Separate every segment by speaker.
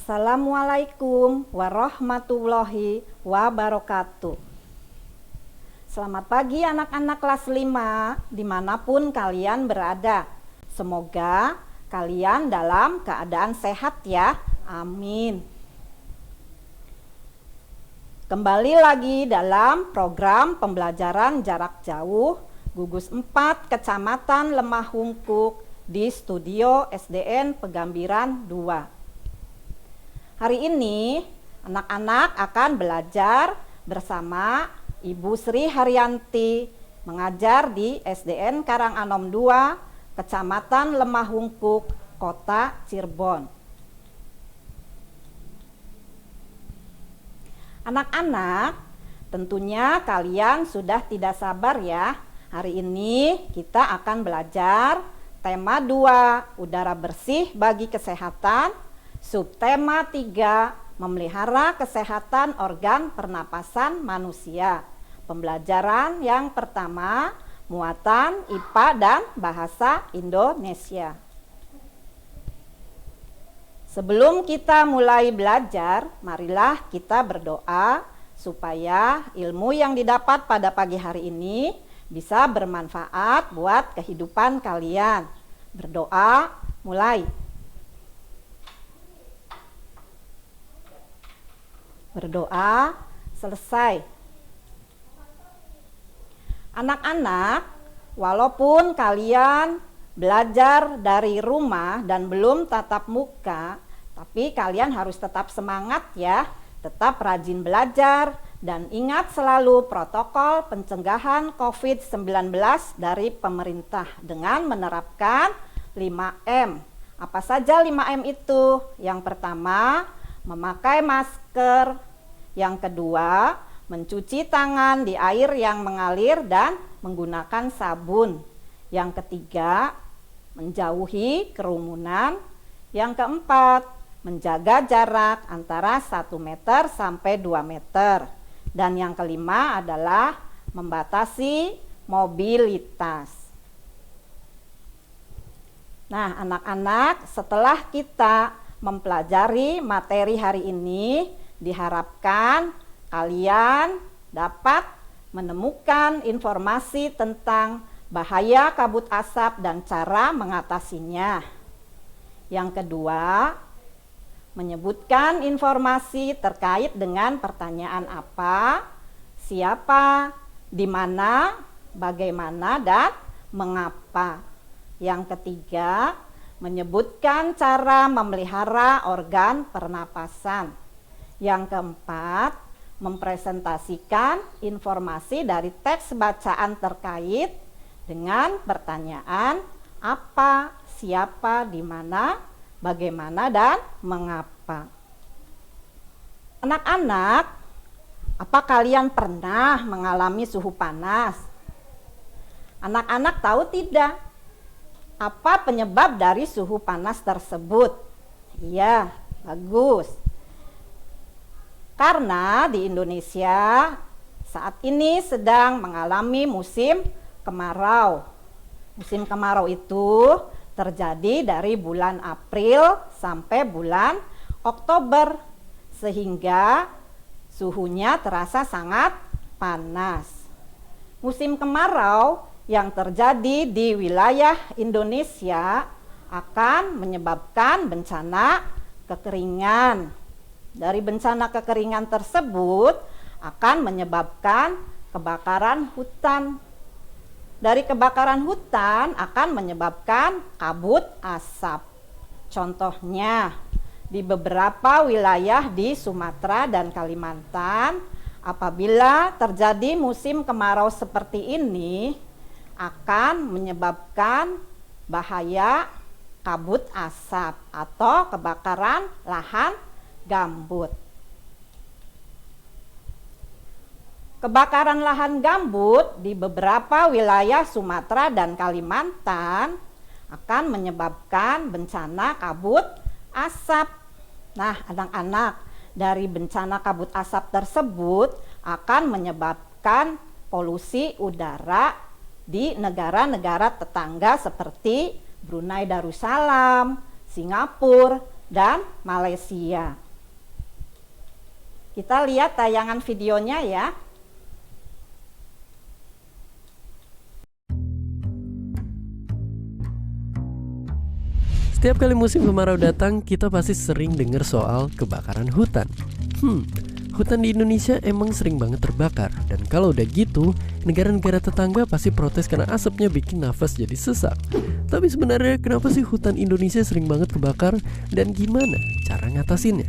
Speaker 1: Assalamualaikum warahmatullahi wabarakatuh. Selamat pagi anak-anak kelas 5 dimanapun kalian berada. Semoga kalian dalam keadaan sehat ya, amin. Kembali lagi dalam program pembelajaran jarak jauh Gugus 4 Kecamatan Lemah Hungkuk di Studio SDN Pegambiran 2. Hari ini anak-anak akan belajar bersama Ibu Sri Haryanti mengajar di SDN Karanganom 2, Kecamatan Lemah Hungkuk, Kota Cirebon. Anak-anak, tentunya kalian sudah tidak sabar ya. Hari ini kita akan belajar tema 2, udara bersih bagi kesehatan. Subtema 3, memelihara kesehatan organ pernapasan manusia. Pembelajaran yang pertama, muatan IPA dan bahasa Indonesia. Sebelum kita mulai belajar, marilah kita berdoa supaya ilmu yang didapat pada pagi hari ini bisa bermanfaat buat kehidupan kalian. Berdoa, mulai. Berdoa, selesai. Anak-anak, walaupun kalian belajar dari rumah dan belum tatap muka, tapi kalian harus tetap semangat ya, tetap rajin belajar dan ingat selalu protokol pencegahan COVID-19 dari pemerintah dengan menerapkan 5M. Apa saja 5M itu? Yang pertama, memakai masker. Yang kedua, mencuci tangan di air yang mengalir dan menggunakan sabun. Yang ketiga, menjauhi kerumunan. Yang keempat, menjaga jarak antara 1 meter sampai 2 meter. Dan yang kelima adalah membatasi mobilitas. Nah, anak-anak, setelah kita mempelajari materi hari ini, diharapkan kalian dapat menemukan informasi tentang bahaya kabut asap dan cara mengatasinya. Yang kedua, menyebutkan informasi terkait dengan pertanyaan apa, siapa, di mana, bagaimana, dan mengapa. Yang ketiga, menyebutkan cara memelihara organ pernapasan. Yang keempat, mempresentasikan informasi dari teks bacaan terkait dengan pertanyaan apa, siapa, di mana, bagaimana, dan mengapa. Anak-anak, apa kalian pernah mengalami suhu panas? Anak-anak tahu tidak apa penyebab dari suhu panas tersebut? Iya, bagus. Karena di Indonesia saat ini sedang mengalami musim kemarau. Musim kemarau itu terjadi dari bulan April sampai bulan Oktober, sehingga suhunya terasa sangat panas. Musim kemarau yang terjadi di wilayah Indonesia akan menyebabkan bencana kekeringan. Dari bencana kekeringan tersebut akan menyebabkan kebakaran hutan. Dari kebakaran hutan akan menyebabkan kabut asap. Contohnya, di beberapa wilayah di Sumatera dan Kalimantan, apabila terjadi musim kemarau seperti ini, akan menyebabkan bahaya kabut asap atau kebakaran lahan gambut. Kebakaran lahan gambut di beberapa wilayah Sumatera dan Kalimantan akan menyebabkan bencana kabut asap. Nah, anak-anak, dari bencana kabut asap tersebut akan menyebabkan polusi udara di negara-negara tetangga seperti Brunei Darussalam, Singapura, dan Malaysia. Kita lihat tayangan videonya ya.
Speaker 2: Setiap kali musim kemarau datang, kita pasti sering dengar soal kebakaran hutan. Hutan di Indonesia emang sering banget terbakar. Dan kalau udah gitu, negara-negara tetangga pasti protes karena asapnya bikin nafas jadi sesak. Tapi sebenarnya kenapa sih hutan Indonesia sering banget kebakar? Dan gimana cara ngatasinnya?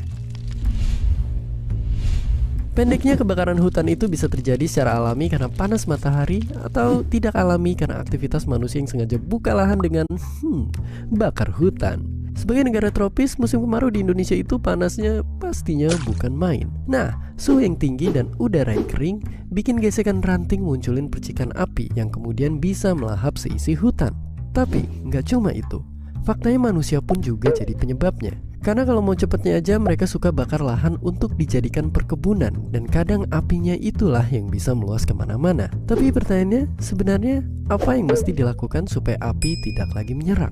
Speaker 2: Pendeknya, kebakaran hutan itu bisa terjadi secara alami karena panas matahari, atau tidak alami karena aktivitas manusia yang sengaja buka lahan dengan bakar hutan. Sebagai negara tropis, musim kemarau di Indonesia itu panasnya pastinya bukan main. Nah, suhu yang tinggi dan udara yang kering bikin gesekan ranting munculin percikan api yang kemudian bisa melahap seisi hutan. Tapi nggak cuma itu, faktanya manusia pun juga jadi penyebabnya. Karena kalau mau cepetnya aja, mereka suka bakar lahan untuk dijadikan perkebunan, dan kadang apinya itulah yang bisa meluas kemana-mana. Tapi pertanyaannya, sebenarnya apa yang mesti dilakukan supaya api tidak lagi menyerang?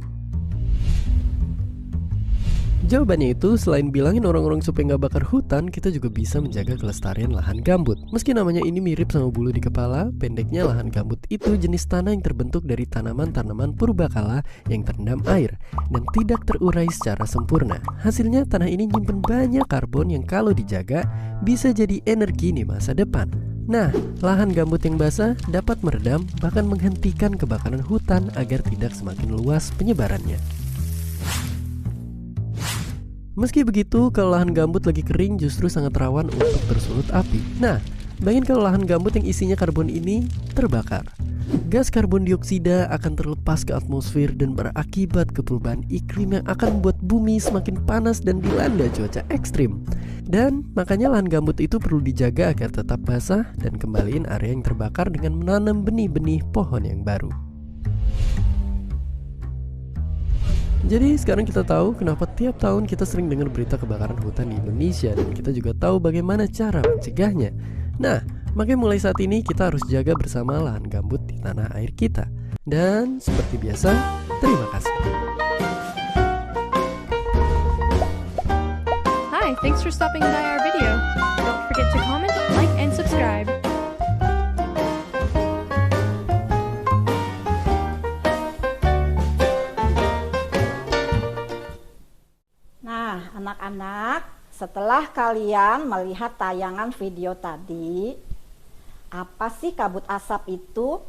Speaker 2: Jawabannya itu, selain bilangin orang-orang supaya nggak bakar hutan, kita juga bisa menjaga kelestarian lahan gambut. Meski namanya ini mirip sama bulu di kepala, pendeknya lahan gambut itu jenis tanah yang terbentuk dari tanaman-tanaman purbakala yang terendam air dan tidak terurai secara sempurna. Hasilnya, tanah ini nyimpen banyak karbon yang kalau dijaga bisa jadi energi di masa depan. Nah, lahan gambut yang basah dapat meredam bahkan menghentikan kebakaran hutan agar tidak semakin luas penyebarannya. Meski begitu, kalau lahan gambut lagi kering justru sangat rawan untuk tersulut api. Nah, bayangin kalau lahan gambut yang isinya karbon ini terbakar. Gas karbon dioksida akan terlepas ke atmosfer dan berakibat ke perubahan iklim yang akan membuat bumi semakin panas dan dilanda cuaca ekstrim. Dan makanya lahan gambut itu perlu dijaga agar tetap basah dan kembaliin area yang terbakar dengan menanam benih-benih pohon yang baru. Jadi sekarang kita tahu kenapa tiap tahun kita sering dengar berita kebakaran hutan di Indonesia, dan kita juga tahu bagaimana cara mencegahnya. Nah, makanya mulai saat ini kita harus jaga bersama lahan gambut di tanah air kita. Dan seperti biasa, terima kasih.
Speaker 3: Hi, thanks for stopping by our video. Don't forget to comment, like, and subscribe.
Speaker 1: Anak-anak, setelah kalian melihat tayangan video tadi, apa sih kabut asap itu?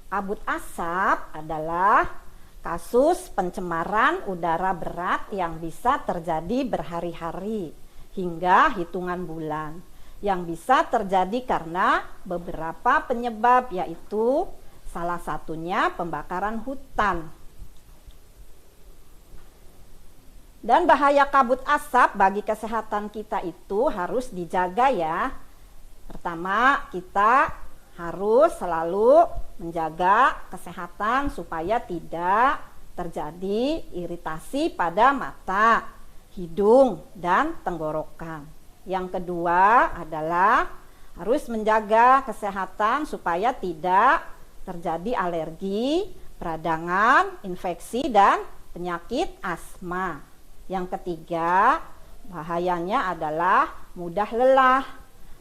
Speaker 1: Kabut asap adalah kasus pencemaran udara berat yang bisa terjadi berhari-hari hingga hitungan bulan, yang bisa terjadi karena beberapa penyebab, yaitu salah satunya pembakaran hutan. Dan bahaya kabut asap bagi kesehatan kita itu harus dijaga ya. Pertama, kita harus selalu menjaga kesehatan supaya tidak terjadi iritasi pada mata, hidung, dan tenggorokan. Yang kedua adalah harus menjaga kesehatan supaya tidak terjadi alergi, peradangan, infeksi, dan penyakit asma. Yang ketiga, bahayanya adalah mudah lelah,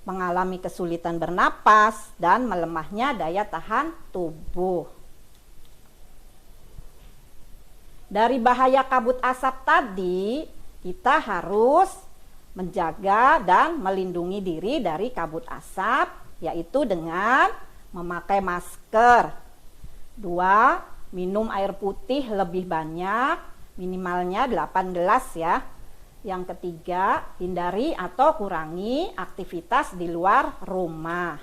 Speaker 1: mengalami kesulitan bernapas, dan melemahnya daya tahan tubuh. Dari bahaya kabut asap tadi, kita harus menjaga dan melindungi diri dari kabut asap, yaitu dengan memakai masker. 2. Minum air putih lebih banyak, minimalnya 8 gelas ya. Yang ketiga, hindari atau kurangi aktivitas di luar rumah.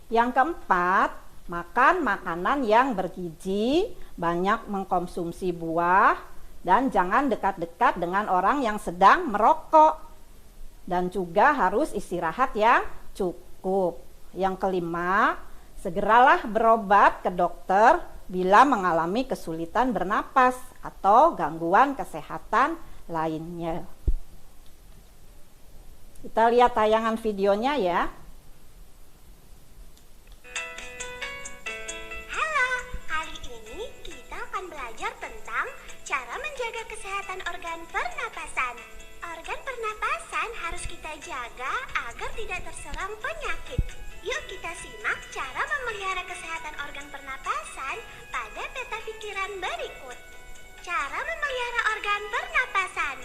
Speaker 1: Yang keempat, makan makanan yang bergizi, banyak mengkonsumsi buah, dan jangan dekat-dekat dengan orang yang sedang merokok. Dan juga harus istirahat yang cukup. Yang kelima, segeralah berobat ke dokter bila mengalami kesulitan bernapas atau gangguan kesehatan lainnya. Kita lihat tayangan videonya ya.
Speaker 4: Halo, kali ini kita akan belajar tentang cara menjaga kesehatan organ pernapasan. kita jaga agar tidak terserang penyakit. Yuk kita simak cara memelihara kesehatan organ pernapasan pada peta pikiran berikut. Cara memelihara organ pernapasan.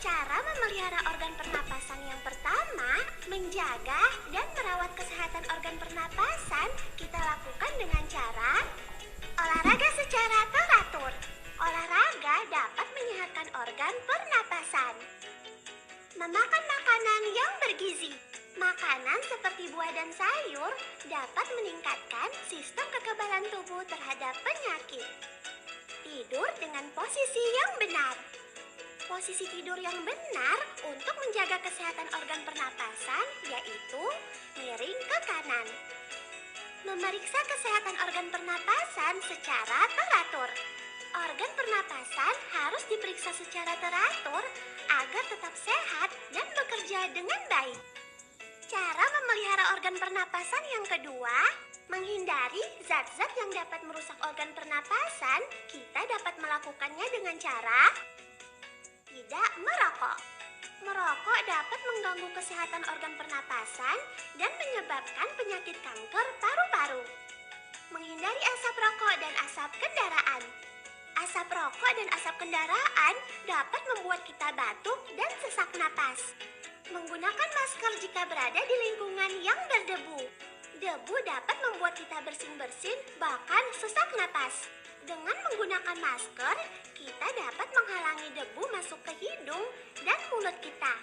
Speaker 4: Cara memelihara organ pernapasan yang pertama, menjaga dan merawat kesehatan organ pernapasan kita lakukan dengan cara olahraga secara teratur. Olahraga dapat menyehatkan organ pernapasan. Memakan makanan yang bergizi. Makanan seperti buah dan sayur dapat meningkatkan sistem kekebalan tubuh terhadap penyakit. Tidur dengan posisi yang benar. Posisi tidur yang benar untuk menjaga kesehatan organ pernapasan yaitu miring ke kanan. Memeriksa kesehatan organ pernapasan secara teratur. Organ pernapasan harus diperiksa secara teratur agar tetap sehat dan bekerja dengan baik. Cara memelihara organ pernapasan yang kedua, menghindari zat-zat yang dapat merusak organ pernapasan, kita dapat melakukannya dengan cara tidak merokok. Merokok dapat mengganggu kesehatan organ pernapasan dan menyebabkan penyakit kanker paru-paru. Menghindari asap rokok dan asap kendaraan. Asap rokok dan asap kendaraan dapat membuat kita batuk dan sesak napas. Menggunakan masker jika berada di lingkungan yang berdebu. Debu dapat membuat kita bersin-bersin bahkan sesak napas. Dengan menggunakan masker, kita dapat menghalangi debu masuk ke hidung dan mulut kita.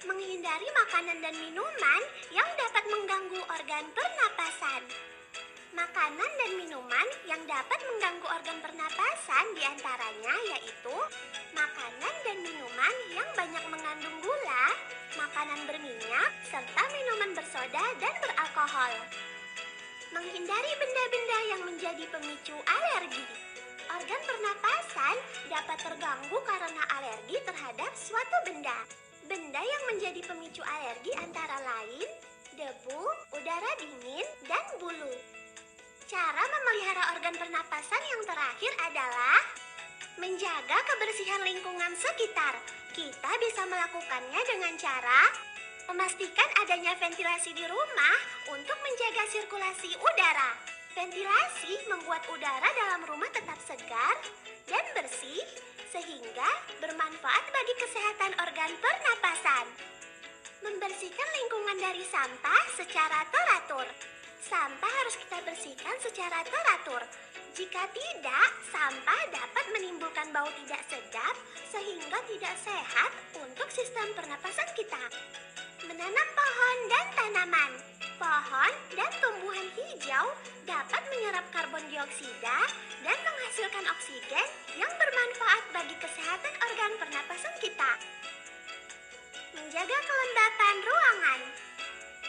Speaker 4: Menghindari makanan dan minuman yang dapat mengganggu organ pernapasan. Makanan dan minuman yang dapat mengganggu organ pernapasan diantaranya yaitu makanan dan minuman yang banyak mengandung gula, makanan berminyak, serta minuman bersoda dan beralkohol. Menghindari benda-benda yang menjadi pemicu alergi. Organ pernapasan dapat terganggu karena alergi terhadap suatu benda. Benda yang menjadi pemicu alergi antara lain debu, udara dingin, dan bulu. Cara memelihara organ pernapasan yang terakhir adalah menjaga kebersihan lingkungan sekitar. Kita bisa melakukannya dengan cara memastikan adanya ventilasi di rumah untuk menjaga sirkulasi udara. Ventilasi membuat udara dalam rumah tetap segar dan bersih sehingga bermanfaat bagi kesehatan organ pernapasan. Membersihkan lingkungan dari sampah secara teratur. Sampah harus kita bersihkan secara teratur. Jika tidak, sampah dapat menimbulkan bau tidak sedap sehingga tidak sehat untuk sistem pernapasan kita. Menanam pohon dan tanaman. Pohon dan tumbuhan hijau dapat menyerap karbon dioksida dan menghasilkan oksigen yang bermanfaat bagi kesehatan organ pernapasan kita. Menjaga kelembapan ruangan.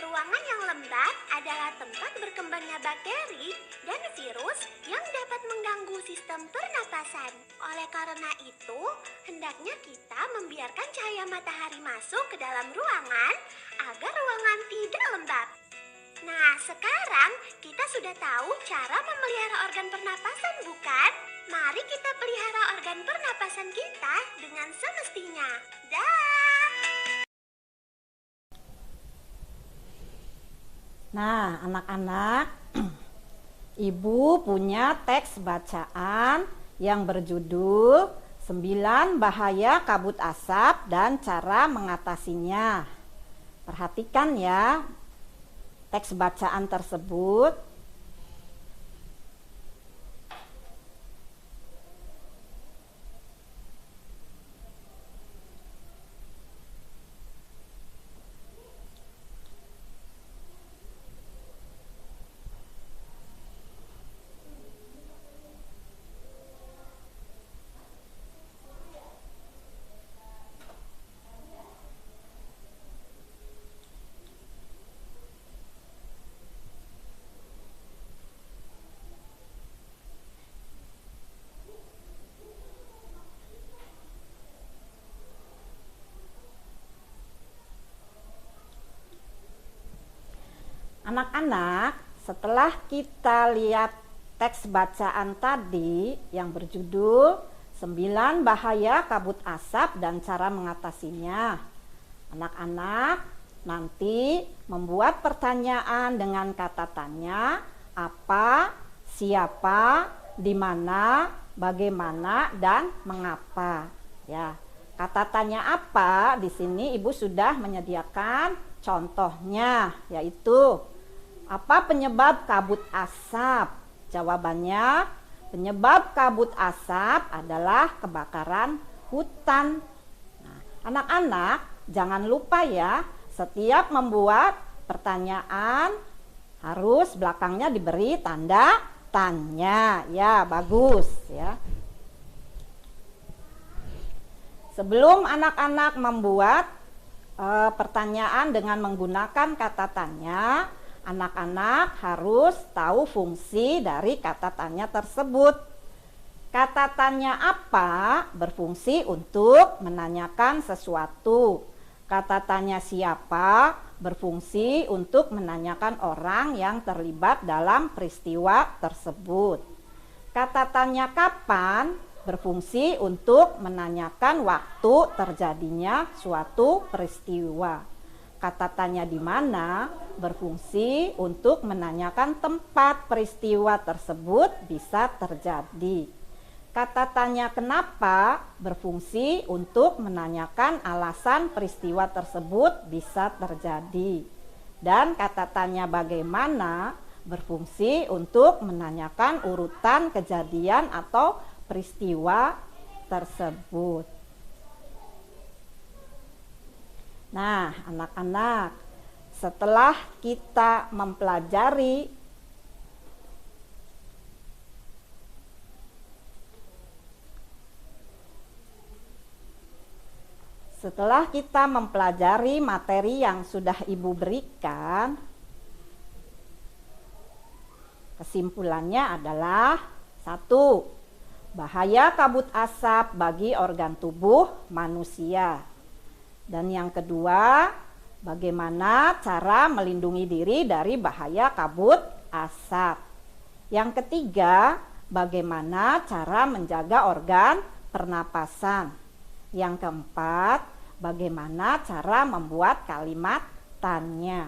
Speaker 4: Ruangan yang lembab adalah tempat berkembangnya bakteri dan virus yang dapat mengganggu sistem pernapasan. Oleh karena itu, hendaknya kita membiarkan cahaya matahari masuk ke dalam ruangan agar ruangan tidak lembab. Nah, sekarang kita sudah tahu cara memelihara organ pernapasan, bukan? Mari kita pelihara organ pernapasan kita dengan semestinya. Dah!
Speaker 1: Nah, anak-anak, Ibu punya teks bacaan yang berjudul 9 Bahaya Kabut Asap dan Cara Mengatasinya. Perhatikan ya teks bacaan tersebut. Anak-anak, setelah kita lihat teks bacaan tadi yang berjudul 9 Bahaya Kabut Asap dan Cara Mengatasinya, Anak-anak nanti membuat pertanyaan dengan kata tanya, apa, siapa, di mana, bagaimana, dan mengapa. Ya, kata tanya apa di sini Ibu sudah menyediakan contohnya, yaitu apa penyebab kabut asap? Jawabannya, penyebab kabut asap adalah kebakaran hutan. Nah, anak-anak jangan lupa ya, setiap membuat pertanyaan harus belakangnya diberi tanda tanya. Ya, bagus ya. Sebelum anak-anak membuat pertanyaan dengan menggunakan kata tanya, anak-anak harus tahu fungsi dari kata tanya tersebut. Kata tanya apa berfungsi untuk menanyakan sesuatu. Kata tanya siapa berfungsi untuk menanyakan orang yang terlibat dalam peristiwa tersebut. Kata tanya kapan berfungsi untuk menanyakan waktu terjadinya suatu peristiwa. Kata tanya di mana berfungsi untuk menanyakan tempat peristiwa tersebut bisa terjadi. Kata tanya kenapa berfungsi untuk menanyakan alasan peristiwa tersebut bisa terjadi. Dan kata tanya bagaimana berfungsi untuk menanyakan urutan kejadian atau peristiwa tersebut. Nah, anak-anak, setelah kita mempelajari materi yang sudah Ibu berikan, kesimpulannya adalah 1. Bahaya kabut asap bagi organ tubuh manusia. Dan yang kedua, bagaimana cara melindungi diri dari bahaya kabut asap. Yang ketiga, bagaimana cara menjaga organ pernapasan. Yang keempat, bagaimana cara membuat kalimat tanya.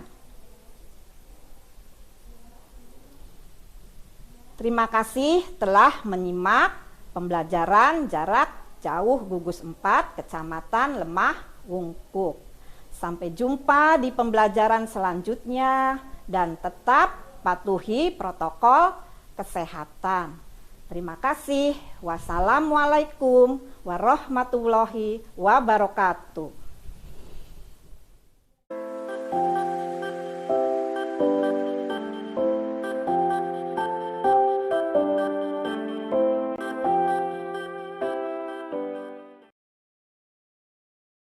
Speaker 1: Terima kasih telah menyimak pembelajaran jarak jauh gugus 4 Kecamatan Lemah Wungkuk. Sampai jumpa di pembelajaran selanjutnya dan tetap patuhi protokol kesehatan. Terima kasih. Wassalamualaikum warahmatullahi wabarakatuh.